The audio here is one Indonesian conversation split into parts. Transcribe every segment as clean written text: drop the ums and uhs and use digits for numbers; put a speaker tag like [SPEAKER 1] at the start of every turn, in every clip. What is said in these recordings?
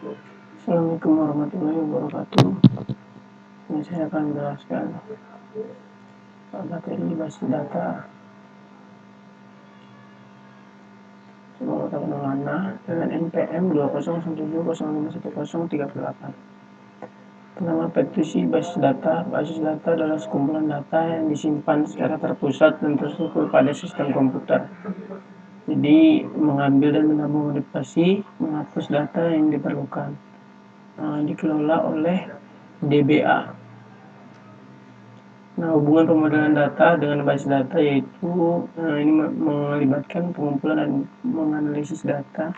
[SPEAKER 1] Assalamualaikum warahmatullahi wabarakatuh. Ini saya akan menjelaskan materi basis data sebuah katakanlah dengan NPM 2017051038. Pertama, petisi basis data. Basis data adalah sekumpulan data yang disimpan secara terpusat dan terstruktur pada sistem komputer. Jadi mengambil dan menambah, menghapus data yang diperlukan. Dikelola oleh DBA. Nah, hubungan pemodelan data dengan basis data yaitu ini melibatkan pengumpulan dan menganalisis data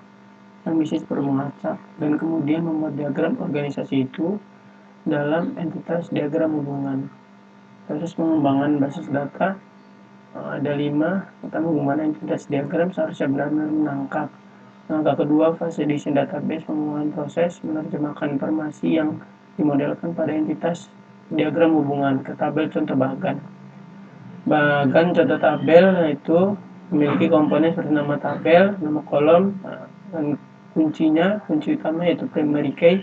[SPEAKER 1] yang bisa bermengacak dan kemudian membuat diagram organisasi itu dalam entitas diagram hubungan. Proses pengembangan basis data ada 5. Pertama, hubungan entitas diagram seharusnya benar-benar menangkap. Langkah kedua, fase desain database, pengembangan proses menerjemahkan informasi yang dimodelkan pada entitas diagram hubungan ke tabel contoh bagan. Bagan contoh tabel yaitu memiliki komponen seperti nama tabel, nama kolom, dan kunci utama yaitu primary key,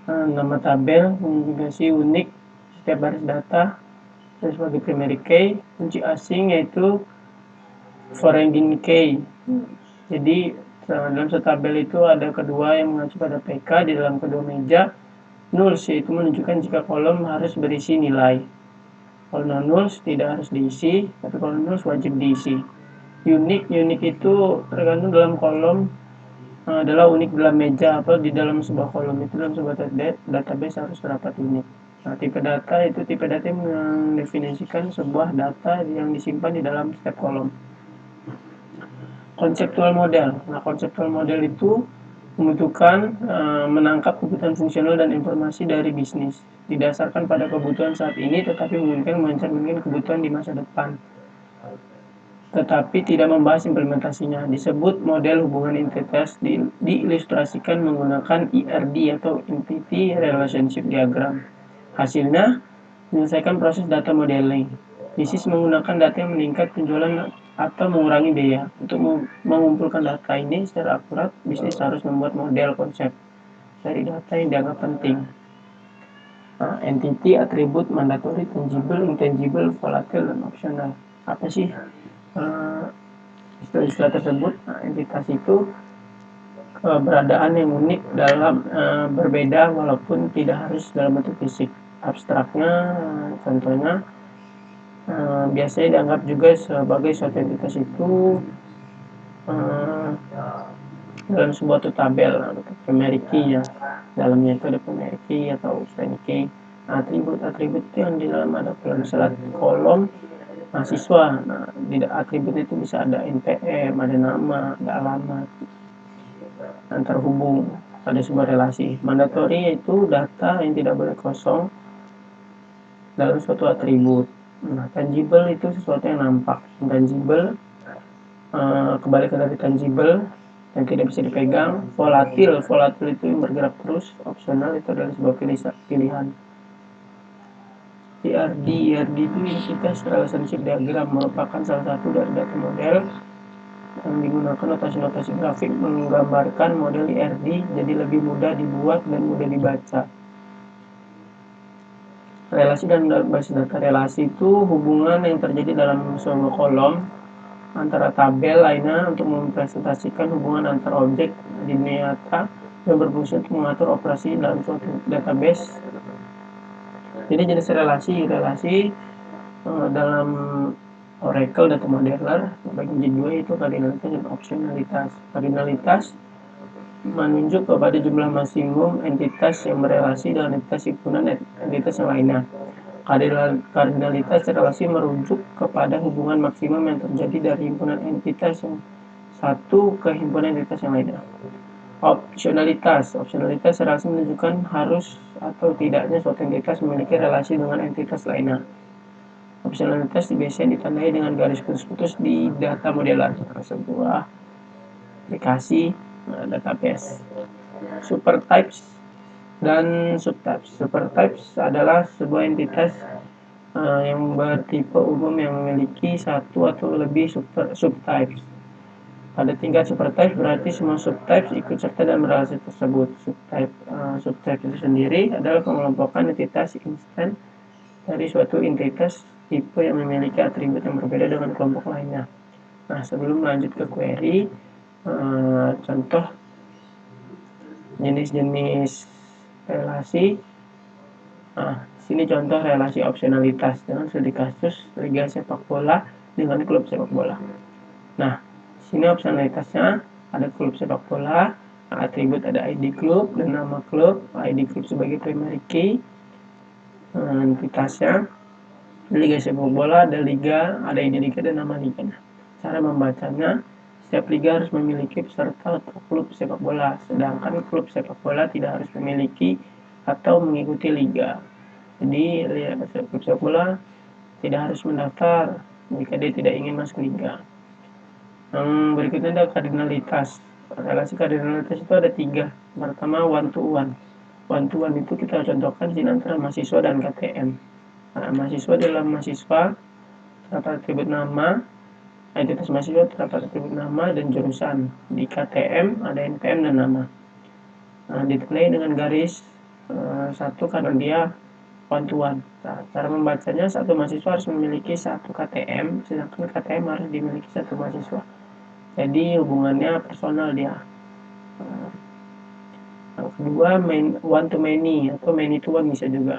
[SPEAKER 1] nama tabel, mengindikasi unik setiap baris data sebagai primary key, kunci asing yaitu foreign key. Jadi dalam setabel itu ada kedua yang mengacu pada PK di dalam kedua meja. Nulls yaitu menunjukkan jika kolom harus berisi nilai. Kalau non-nulls tidak harus diisi, tapi kalau nulls wajib diisi. Unik itu tergantung dalam kolom adalah unik dalam meja atau di dalam sebuah kolom itu dalam sebuah database harus terdapat unik. Nah, tipe data itu tipe data yang mendefinisikan sebuah data yang disimpan di dalam setiap kolom. Konseptual model. Nah, konseptual model itu membutuhkan menangkap kebutuhan fungsional dan informasi dari bisnis, didasarkan pada kebutuhan saat ini tetapi mungkin mencerminkan kebutuhan di masa depan, tetapi tidak membahas implementasinya. Disebut model hubungan entitas, diilustrasikan menggunakan ERD atau Entity Relationship Diagram. Hasilnya, menyelesaikan proses data modeling. Bisnis menggunakan data yang meningkat penjualan atau mengurangi biaya. Untuk mengumpulkan data ini secara akurat, bisnis harus membuat model konsep dari data yang dianggap penting. Entity, atribut, mandatory, tangible, intangible, volatile, dan optional. Apa sih istilah-istilah tersebut? Entitas itu keberadaan yang unik dalam berbeda walaupun tidak harus dalam bentuk fisik. Abstraknya, contohnya biasanya dianggap juga sebagai suatu entitas itu dalam sebuah tabel, primary key ya, dalamnya itu ada primary key atau secondary key. Atribut itu yang di dalam ada misalnya kolom mahasiswa. Nah, di atribut itu bisa ada NPM, ada nama, ada alamat, antar hubung pada sebuah relasi. Mandatory yaitu data yang tidak boleh kosong dalam suatu atribut. Nah, tangible itu sesuatu yang nampak. Intangible kebalikan dari tangible yang tidak bisa dipegang. Volatil itu yang bergerak terus. Optional itu adalah sebuah pilihan. ERD itu Identitas Relationship Diagram, merupakan salah satu dari data model yang digunakan notasi-notasi grafik menggambarkan model ERD jadi lebih mudah dibuat dan mudah dibaca. Relasi dan basis data. Relasi itu hubungan yang terjadi dalam sebuah kolom antara tabel lainnya untuk mempresentasikan hubungan antar objek di dunia nyata yang berfungsi untuk mengatur operasi dalam suatu database. Jadi jenis relasi dalam Oracle Data Modeler bagi dua itu kardinalitas dan opsionalitas. Kardinalitas menunjuk kepada jumlah maksimum entitas yang berelasi dengan entitas himpunan entitas yang lainnya. Kardinalitas relasi merujuk kepada hubungan maksimum yang terjadi dari himpunan entitas yang satu ke himpunan entitas yang lainnya. Opsionalitas relasi menunjukkan harus atau tidaknya suatu entitas memiliki relasi dengan entitas lainnya. Opsionalitas biasanya ditandai dengan garis putus-putus di data modeler, sebuah aplikasi database. Supertypes dan subtypes. Supertypes adalah sebuah entitas yang bertipe umum yang memiliki satu atau lebih subtypes. Pada tingkat supertype berarti semua subtype ikut serta dalam relasi tersebut. Subtype itu sendiri adalah pengelompokan entitas instan dari suatu entitas tipe yang memiliki atribut yang berbeda dengan kelompok lainnya. Nah, sebelum lanjut ke query, contoh jenis-jenis relasi. Nah, sini contoh relasi opsionalitas dengan studi kasus liga sepak bola dengan klub sepak bola. Nah, sini opsionalitasnya ada klub sepak bola, atribut ada ID klub dan nama klub, ID klub sebagai primary key, entitasnya liga sepak bola, ada liga, ada ID liga dan nama liga. Cara membacanya, setiap liga harus memiliki peserta atau klub sepak bola, sedangkan klub sepak bola tidak harus memiliki atau mengikuti liga. Jadi klub sepak bola tidak harus mendaftar jika dia tidak ingin masuk liga. Yang berikutnya ada kardinalitas. Relasi kardinalitas itu ada 3. Pertama, one to one. One to one itu kita contohkan di antara mahasiswa dan KTM. Nah, mahasiswa dalam mahasiswa terdapat atribut nama, identitas mahasiswa terdapat atribut nama dan jurusan. Di KTM ada NPM dan nama. Nah, ditandai dengan garis 1 karena dia one to one. Nah, cara membacanya, satu mahasiswa harus memiliki 1 KTM, sedangkan KTM harus dimiliki 1 mahasiswa. Jadi hubungannya personal dia. Yang kedua, one to many atau many to one bisa juga.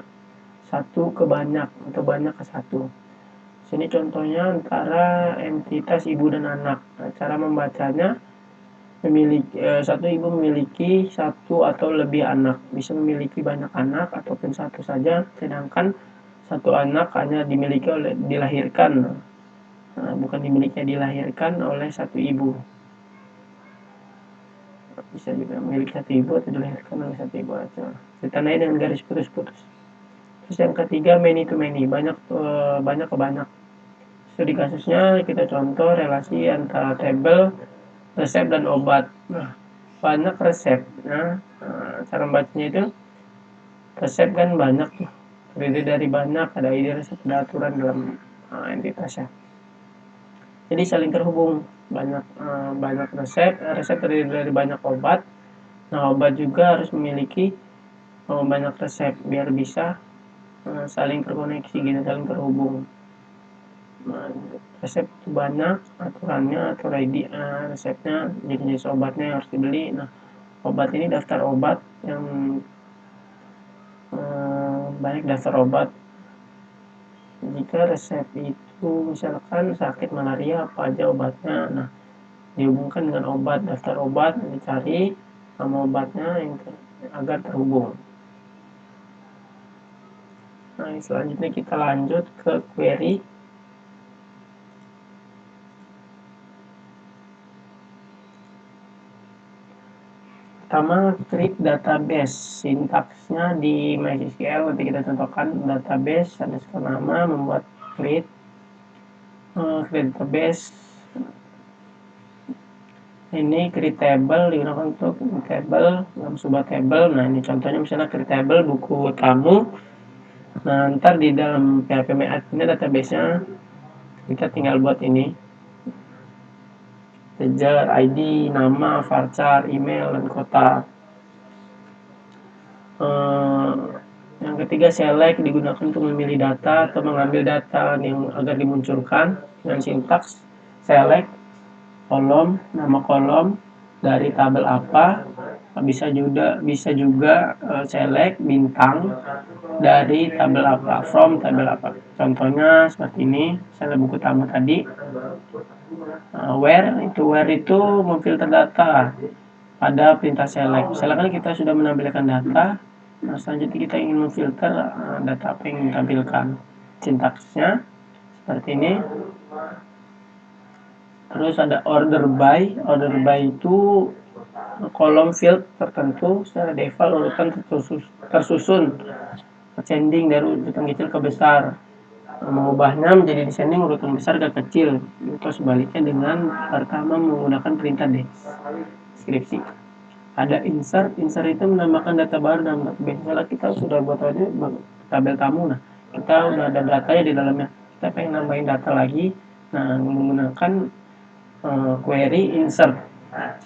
[SPEAKER 1] 1 ke banyak atau banyak ke 1. Sini contohnya antara entitas ibu dan anak. Nah, cara membacanya, satu ibu memiliki 1 atau lebih anak, bisa memiliki banyak anak ataupun 1 saja, sedangkan 1 anak hanya dimiliki oleh dilahirkan. Nah, bukan dimiliki, dilahirkan oleh 1 ibu. Bisa juga memiliki 1 ibu atau dilahirkan oleh 1 ibu aja. Ditandai dengan garis putus-putus. Terus yang ketiga, many to many, banyak ke banyak. Studi kasusnya kita contoh relasi antara tabel resep dan obat. Nah, banyak resep. Nah, cara membacanya itu, resep kan banyak tuh, terdiri dari banyak, ada ide resep, ada aturan dalam entitasnya. Jadi saling terhubung, banyak resep terdiri dari banyak obat. Nah, obat juga harus memiliki banyak resep biar bisa saling terkoneksi gitu, saling terhubung. Nah, resep itu banyak, aturannya atau resepnya, jenis obatnya yang harus dibeli. Nah, obat ini daftar obat yang banyak daftar obat. Jika resep itu misalkan sakit malaria, apa aja obatnya, nah dihubungkan dengan obat, daftar obat, dicari nama obatnya agar terhubung. Nah, selanjutnya kita lanjut ke query. Pertama, create database. Sintaksnya di MySQL nanti kita contohkan database, ada nama, membuat create database. Ini create table digunakan untuk table dalam sebuah table. Nah, ini contohnya misalnya create table buku tamu. Nah, ntar di dalam PHP MyAdmin database-nya kita tinggal buat ini, teacher, ID, nama, varchar, email, dan kota. Yang ketiga, select digunakan untuk memilih data atau mengambil data yang agar dimunculkan dengan sintaks select kolom, nama kolom dari tabel apa, bisa juga select bintang dari tabel apa, from tabel apa. Contohnya seperti ini, misalnya buku tamu tadi. Where itu memfilter data pada perintah select. Misalkan kita sudah menampilkan data, nah selanjutnya kita ingin memfilter data apa yang ditampilkan. Sintaksnya seperti ini. Terus ada order by itu kolom field tertentu secara default urutan tersusun ascending dari urutan kecil ke besar. Mengubahnya menjadi descending urutan besar ke kecil, atau sebaliknya dengan pertama menggunakan perintah deskripsi. Ada insert itu menambahkan data baru dalam database. Misalnya kita sudah buat aja tabel tamu, nah kita udah ada datanya di dalamnya, kita pengen nambahin data lagi, nah menggunakan query insert,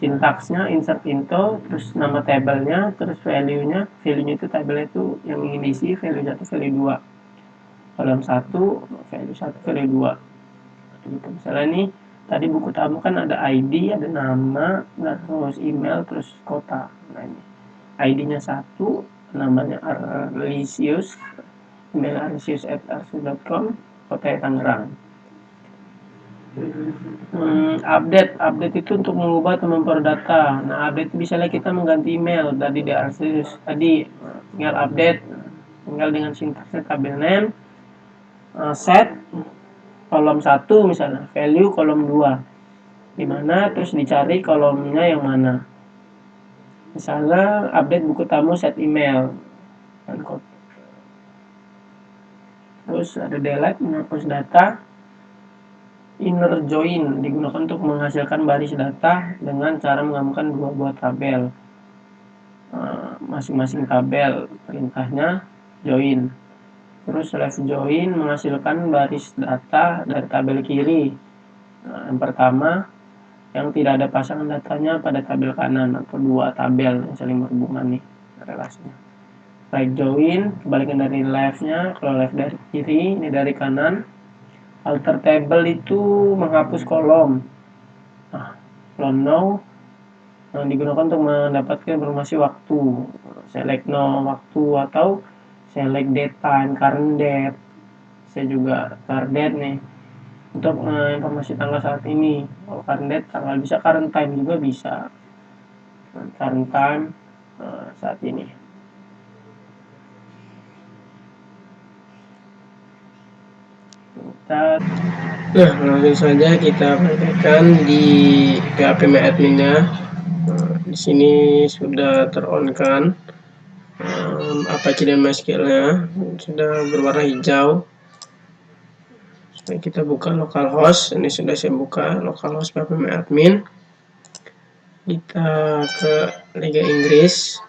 [SPEAKER 1] sintaksnya insert into, terus nama tabelnya, terus value-nya itu tabelnya itu yang ingin diisi value 1, value 2, kolom 1, value 1, value 2 gitu. Misalnya nih tadi buku tamu kan ada ID, ada nama, terus email, terus kota. Nah ini ID-nya 1, namanya Arlisius, email arlisius@arsu.com, kota Tangerang. Update itu untuk mengubah atau memperoleh data. Nah, update misalnya kita mengganti email dari Arlisius tadi, tinggal update, tinggal dengan sintaksnya tabel name, set kolom 1 misalnya, value kolom 2, dimana terus dicari kolomnya yang mana. Misalnya update buku tamu set email, terus ada delete menghapus data, inner join digunakan untuk menghasilkan baris data dengan cara menggabungkan dua buah tabel, masing-masing tabel perintahnya join. Terus left join menghasilkan baris data dari tabel kiri. Yang pertama yang tidak ada pasangan datanya pada tabel kanan, atau dua tabel yang saling berhubungan nih relasinya. Right join kebalikan dari left-nya, kalau left dari kiri, ini dari kanan. Alter table itu menghapus kolom. Nah, from now digunakan untuk mendapatkan informasi waktu, select no waktu, atau select date time, current date. Saya juga current date nih untuk informasi tanggal saat ini. Kalau current date tanggal, bisa current time juga bisa, current time saat ini. Nah, langsung saja kita praktekkan di PHP MyAdmin-nya. Di sini sudah ter-on-kan Apache dan MySQL-nya sudah berwarna hijau. Kita buka localhost. Ini sudah saya buka localhost PHP MyAdmin. Kita ke Liga Inggris,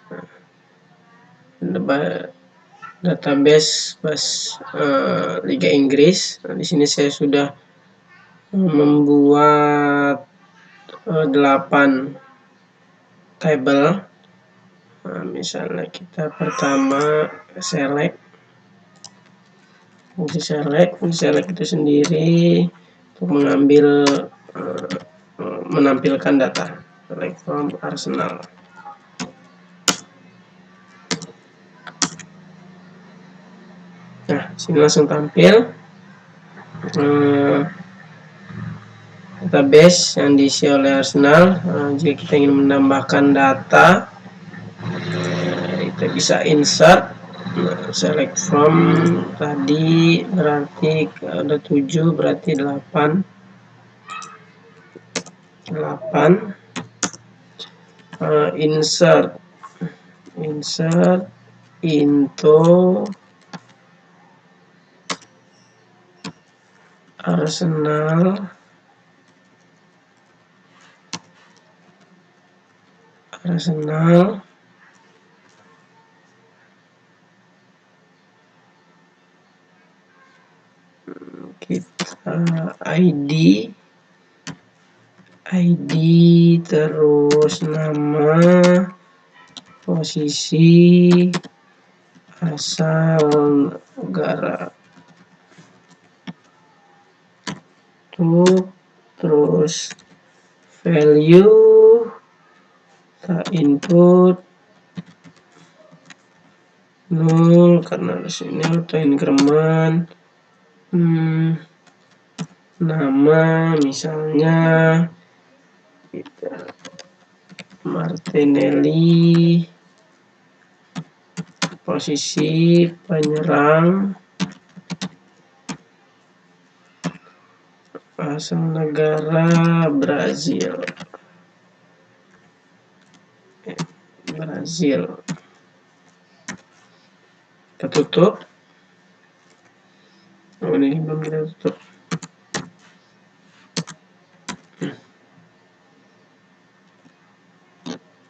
[SPEAKER 1] database Liga Inggris. Nah, di sini saya sudah membuat 8 tabel. Nah, misalnya kita pertama select fungsi select itu sendiri untuk mengambil menampilkan data. Select from Arsenal. Nah, sini langsung tampil database yang diisi oleh Arsenal. Jika kita ingin menambahkan data, kita bisa insert. Select from tadi berarti ada 7, berarti 8 insert into Arsenal kita ID terus nama, posisi, asal negara, terus value, input 0 karena di sini auto increment. Nama misalnya kita Martinelli, posisi penyerang, asal negara Brazil. Kita tutup. Ini belum kita tutup.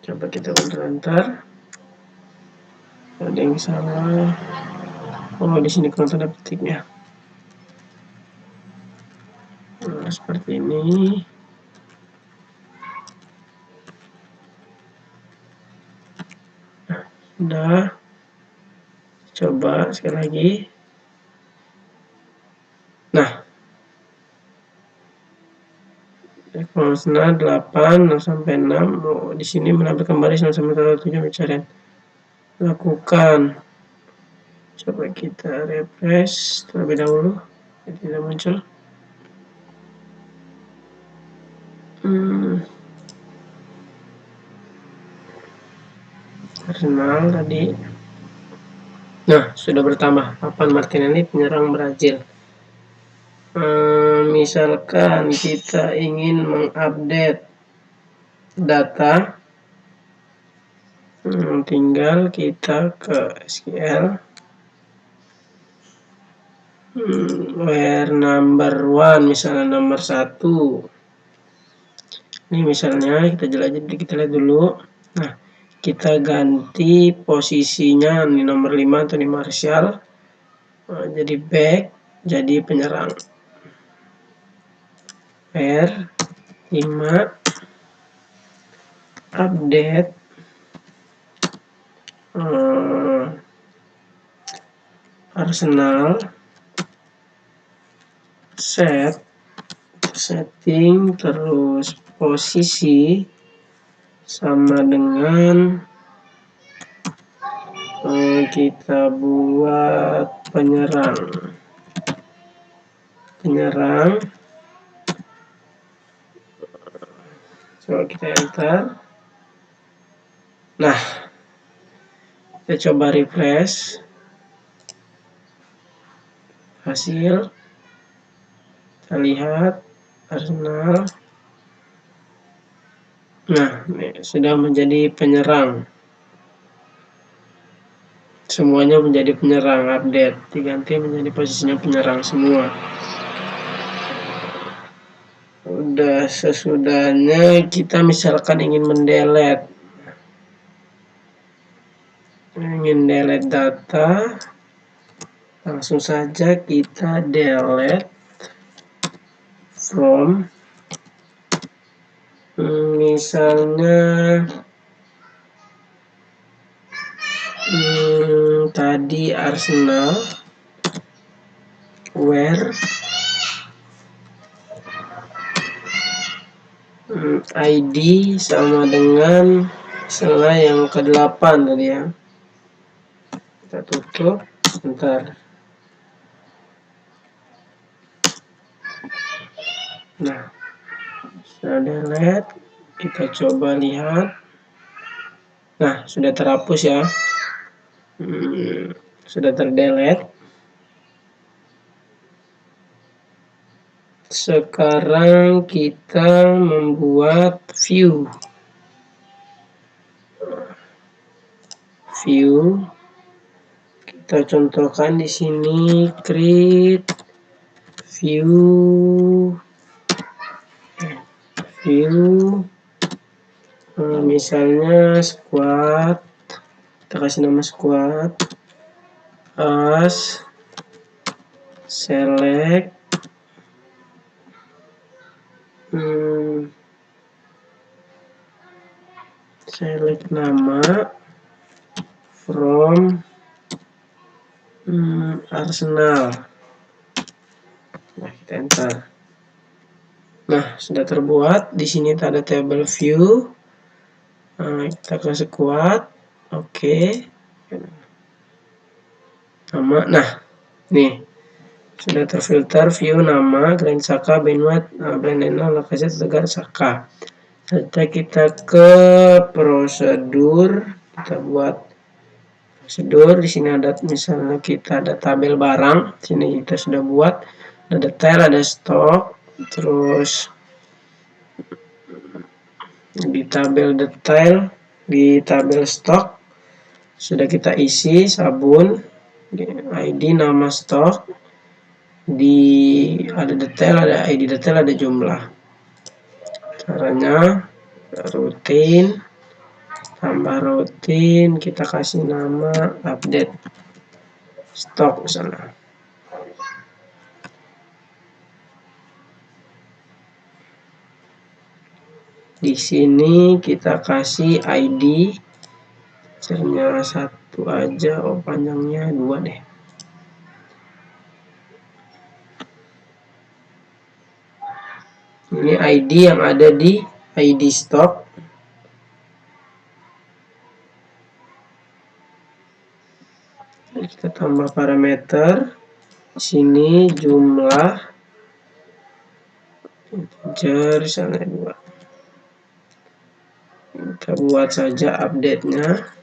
[SPEAKER 1] Coba kita enter. Ada yang salah. Oh, di sini kurang tanda petiknya. Nah, seperti ini. Udah, coba sekali lagi. Nah, Konstanta 8 0 sampai 6. Oh, di sini menampilkan baris 0 sampai 7 pencarian. Lakukan. Coba kita refresh terlebih dahulu. Tidak muncul. Arsenal tadi. Nah, sudah bertambah. Papan Martinelli penyerang Brazil. Misalkan kita ingin mengupdate data, tinggal kita ke SQL, where number 1, misalnya nomor 1. Ini misalnya kita jelajah, kita lihat dulu. Nah, kita ganti posisinya, ini nomor 5 atau di Martial, jadi back, jadi penyerang. Where 5 update Arsenal setting terus posisi sama dengan kita buat penyerang. Coba kita enter. Nah, kita coba refresh hasil. Kita lihat Arsenal. Nah, ini sudah menjadi penyerang. Semuanya menjadi penyerang, update. Diganti menjadi posisinya penyerang semua. Udah, sesudahnya kita misalkan ingin mendelete. Data, langsung saja kita delete from, misalnya tadi Arsenal, where ID sama dengan misalnya yang ke-8 tadi ya. Kita tutup, sebentar. Nah, sudah delete, kita coba lihat. Nah, sudah terhapus ya. Sudah terdelete. Sekarang kita membuat view. Kita contohkan di sini create view, misalnya squad. Kita kasih nama squad as select nama from Arsenal. Nah, kita enter. Nah, sudah terbuat. Di sini ada table view. Kita ke squad. Oke. Nama. Nah, nih sudah terfilter view nama Granit Xhaka, Benoit, Brandon, Lacazette, Tegar, Saka. Setelah kita ke prosedur, kita buat prosedur. Di sini ada misalnya kita ada tabel barang. Di sini kita sudah buat. Ada detail, ada stok. Terus di tabel detail, di tabel stok sudah kita isi sabun, ID, nama stok. Ada detail, ada ID detail, ada jumlah. Caranya rutin, tambah rutin, kita kasih nama update stok misalnya. Di sini kita kasih ID Cernya 1 aja, panjangnya 2 deh. Ini ID yang ada di ID stock. Kita tambah parameter. Sini jumlah integer misalnya 2. Kita buat saja update-nya.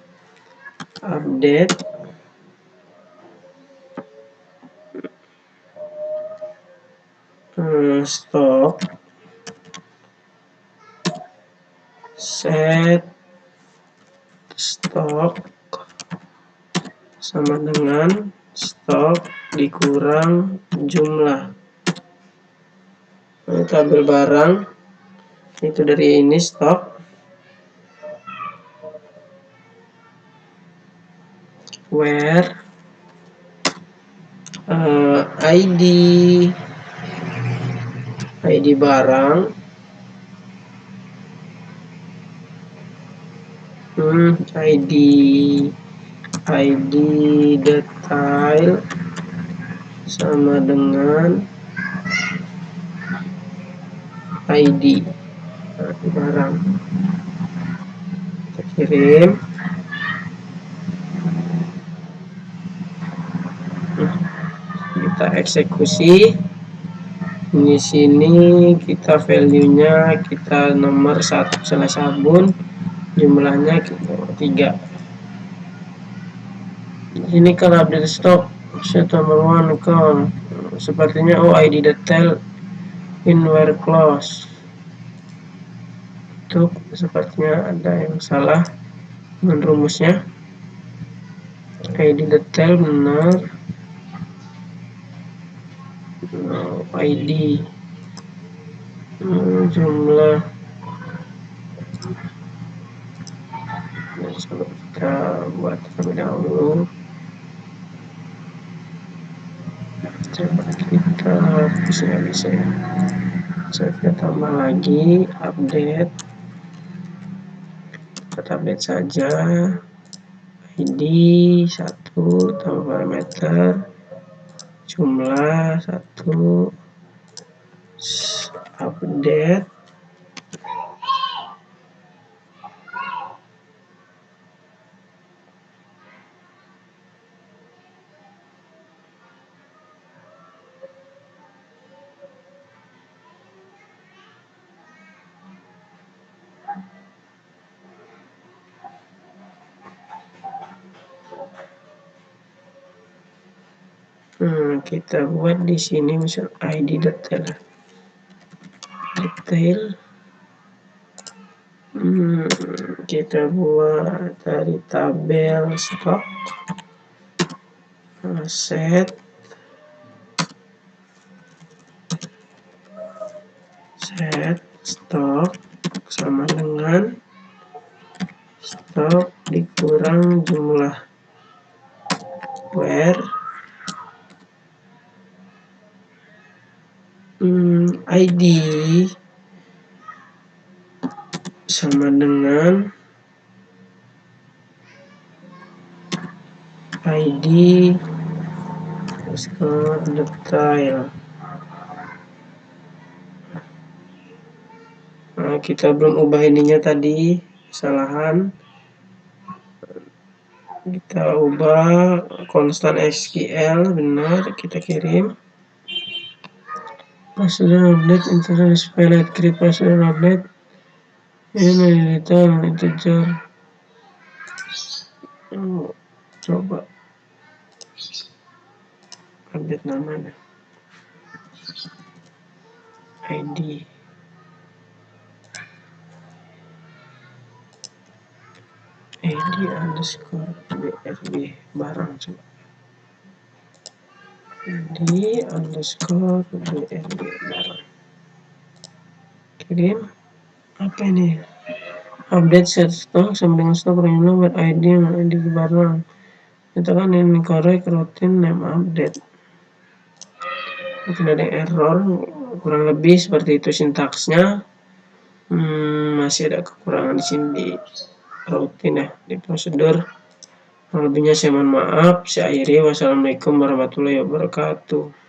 [SPEAKER 1] Update stock set stock sama dengan stok dikurang jumlah. Tabel barang itu dari ini stok, where ID barang ID detail sama dengan ID barang. Kita kirim. Kita eksekusi. Di sini kita value-nya kita nomor 1 selai sabun, jumlahnya 3. Ini kan update stock set number 1 account. Sepertinya ID detail in where close. Itu sepertinya ada yang salah dengan rumusnya. ID detail benar. ID jumlah. Kita buat terlebih dahulu. Coba kita hapus, nggak bisa ya. Saya tambah lagi update. Kita update saja. ID 1 tambah parameter jumlah 1 update kita buat di sini misal ID detail kita buat dari tabel stok set stok sama dengan stok dikurang jumlah, where ID sama dengan ID score detail. Kita belum ubah ininya tadi, kesalahan. Kita ubah konstan SQL, benar, kita kirim. Password update internet spelled create password update ini return integer. Coba update namanya ID underscore BRB barang, coba ID underscore BRB barang, kirim. Apa ini? Update set stock sama dengan stok original buat ID barang. Kita kan ini correct routine name update. Mungkin ada error, kurang lebih seperti itu sintaksnya. Masih ada kekurangan di sini di rutin ya di prosedur. Lebihnya saya mohon maaf. Saya akhiri. Wassalamualaikum warahmatullahi wabarakatuh.